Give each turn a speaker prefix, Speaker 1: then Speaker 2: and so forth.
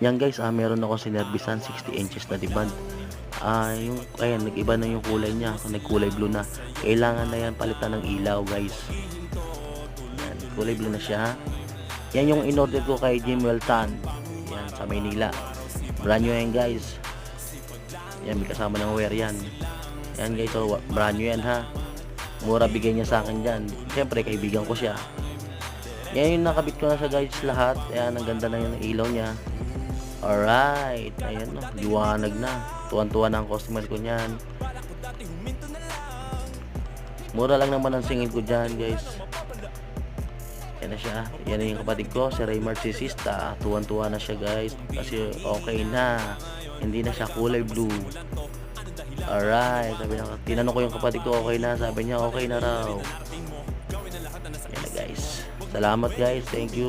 Speaker 1: Yan guys, meron ako sinervisan 60 inches na diband. Yung ayan, nag-iba na yung kulay niya, nagkulay blue na. Kailangan na yan palitan ng ilaw guys. Yan, kulay blue na siya. Yan yung in-order ko kay Jim Weltan. Yan, sa Maynila. Brand new yan guys. Yan, may kasama ng wear yan. Yan guys, so brand new yan ha. Mura bigay niya sa akin dyan. Siyempre, kaibigan ko siya. Yan yung nakabit ko na siya guys lahat. Yan, ang ganda na yung ilaw niya. Alright, ayan no, liwanag na. Tuwan-tuwa na ang customer ko niyan. Mura lang naman ang singil ko dyan guys. Yan na siya. Yan na yung kapatid ko, si Raymar Sisista. Tuwan-tuwa na siya guys. Kasi okay na. Hindi na siya kulay blue. Alright, sabi na, tinanong ko yung kapatid ko, okay na. Sabi niya, okay na raw. Yan na guys. Salamat guys, thank you.